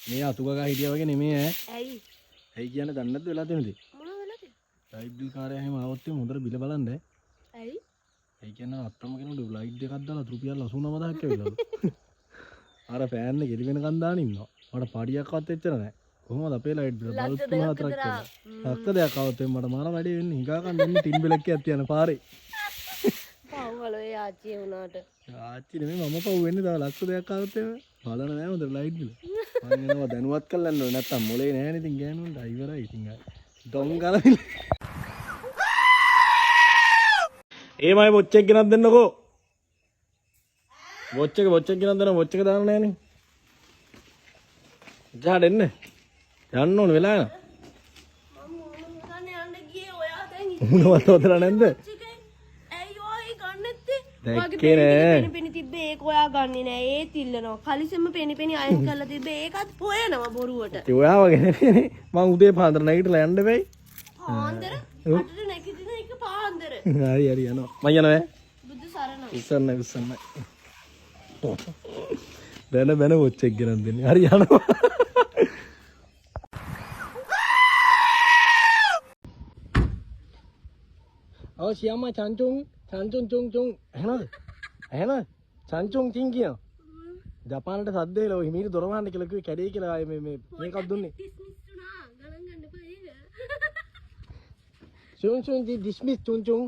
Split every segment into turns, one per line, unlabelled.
මේ අතුගා හිටියා වගේ නෙමෙයි ඈ.
ඇයි?
ඇයි කියන්නේ දන්නේ නැද්ද වෙලා තියෙනද?
මොනව වෙලාද?
ලයිට් බිල් කාර්යය එහෙම ආවොත් මුදර බිල බලන්න ඈ.
ඇයි?
ඒ කියන්නේ අත්තම කෙනෙකුට ලයිට් එකක් දාලා රුපියල් 89000ක් ඇවිල්ලා. අර ෆෑන් එක එලි වෙනකන් දාන ඉන්නවා. මට පඩියක්වත් එච්චර නැහැ. කොහොමද අපේ ලයිට් බිල? බල්බ් 3-4ක් වෙනවා. ලක්ෂ දෙකක් આવත් මට මාර වැඩේ වෙන්නේ. හිඟා ගන්න දෙන්නේ ටින් බිලක් එකක් තියන පාරේ.
පව්වල ඒ ආච්චි වුණාට.
ආච්චි නෙමෙයි මම පව් වෙන්නේ තව ලක්ෂ දෙකක් આવත් බලන නෑ හොඳ ලයිට් බිල. මම එනවා දැනුවත් කරලා යන්න ඕනේ. නැත්තම් මොලේ නෑනේ ඉතින් ගෑනුන්ට ඉවරයි ඉතින්. ඩොං ගලවිල. ඒමයි වොච් එක ගෙනත් දෙන්නකෝ. වොච් එක ගෙනත් දෙන්න වොච් එක දාන්න නෑනේ. ජාඩ එන්න. යන්න ඕන වෙලා යනවා.
මම මොන යන්න ගියේ ඔයා දැන්
මොනවද හොදලා නැන්ද?
ඇයි ඔය ගන්නෙත්තේ?
දැක්කේ නෑ.
පෙනි තිබ්බේ ඒක ඔයා ගන්නෙ නෑ. ඒත් ඉල්ලනවා. කලිසෙම පෙනි අයන් කරලා තිබ්බේ ඒකත් හොයනවා බොරුවට.
ඒ ඔයා වගේ නෙමෙයි. මං උදේ පාන්දර නැගිටලා යන්න වෙයි.
පාන්දර? අටට නැගිටින එක පාන්දර.
හරි යනවා. මං යනවා ඈ.
බුදු සරණයි.
ඉස්සන්න. බැන වොච් එක ගෙනත් දෙන්නේ. හරි යනවා. ඔව් සියම්මා චන්චුන් චුන් එහෙනම් චන්චුන් තින් කියන ජපානට සද්ද එලා ඔය හිමීට දොර වහන්න කියලා කිව්වේ කැඩේ කියලා ආයේ මේ මේකක් දුන්නේ චුන් ඩිස්මිස් චුන්
දුන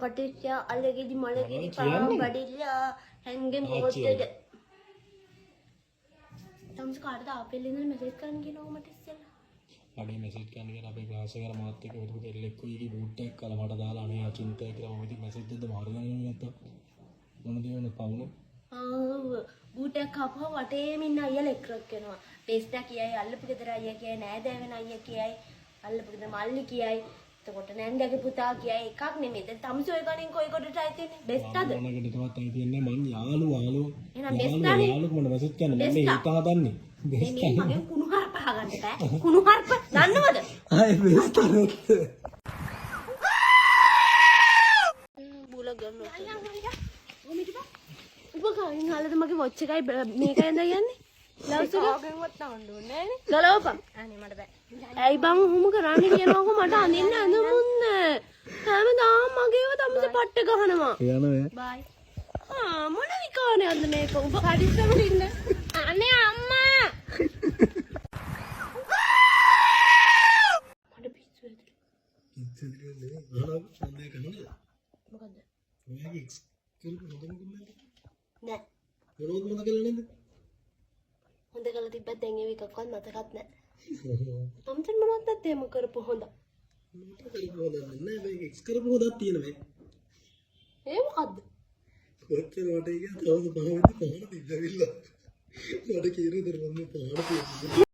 කටිච්ච අලගෙදි මලගෙදි පාම් බඩිලා හැංගෙන් පොත්තේ තමස් කාටද අපේ ඉන්න මෙසේජ් කරන්න කියනවා මට ඉස්සෙල්ලා.
අනේ මෙසේජ් කරන්න කියලා අපේ ක්ලාස් එකේ මාත් එක්ක උදේ එල්ලෙක්කෝ ඊගේ බූට් එකක් කළා මට දාලා අනේ අචින්තය කියලා මම ඉතින් මෙසේජ් දෙද්ද මාරු ගන්නේ නැත්තම් මොන දේ වෙන පවුනේ.
බූට් එකක් ආපුවා වටේම ඉන්න අයියලා එක්රක් වෙනවා. ටෙස්ට් කියයි අල්ලපු ගෙදර අයියා කියයි නෑදෑවෙන අයියා කියයි අල්ලපු ගෙදර මල්ලි කියයි. එතකොට නෑන්දගේ පුතා කියයි එකක් නෙමෙයි. දැන් තමසෝ ඒ ගණන් කොයි කොටටයි තියෙන්නේ? බෙස්ටද?
මොනකටවත් අයි තියන්නේ මං යාළුවෝ.
එහෙනම් බෙස්ටානේ.
යාළුවෝ මට මෙසේජ් කරන්න මම ඒක හදන්නේ.
මේ මගෙන් කුණු හරප හගන්න බෑ. කුණු හරප දන්නවද?
ආයේ බෙස්ටානොත්.
බුල ගන්න. උඹ කයින් හලද මගේ වොච් එකයි මේකයි ඇඳ යන්නේ? ලව්ස් එක ආගෙන්වත් තාන්න ඕනේ නෑනේ. ගලවපන්. අනේ මට බෑ. ඇයි බං උහුම කරන්නේ කියනකො මට අඳින්න ඇඳමුන්න. හැමදාම මගේව තමස පට්ට ගහනවා.
යනවා.
බයි. මොන විකාරයක්ද මේක? උඹ කඩිස්සම ඉන්න. අනේ අම්මා. මට පිස්සු ඇතුලේ.
ඉතින් නෙවෙයි. ආරම් සම්දේ කරනවා.
මොකද්ද?
ඔයාගේ එක්ස් කෙල්ල හොඳම කිව්වද?
නෑ.
මොනවද මතක කියලා නේද?
හොඳ කරලා තිබ්බත් දැන් ඒව එකක්වත් මතකත් නෑ. තමසන් මොනවද තේම කරපු හොඳ?
මට කරපු හොඳ නෑ මේක එක්ස් කරපු හොඳක් තියෙනවා.
ඒ මොකද්ද?
කොච්චර වටේ ගියා තවද පහවෙනි පහන තිබ්බවිල්ලා. මට කියන දේ මම පහන තියෙනවා.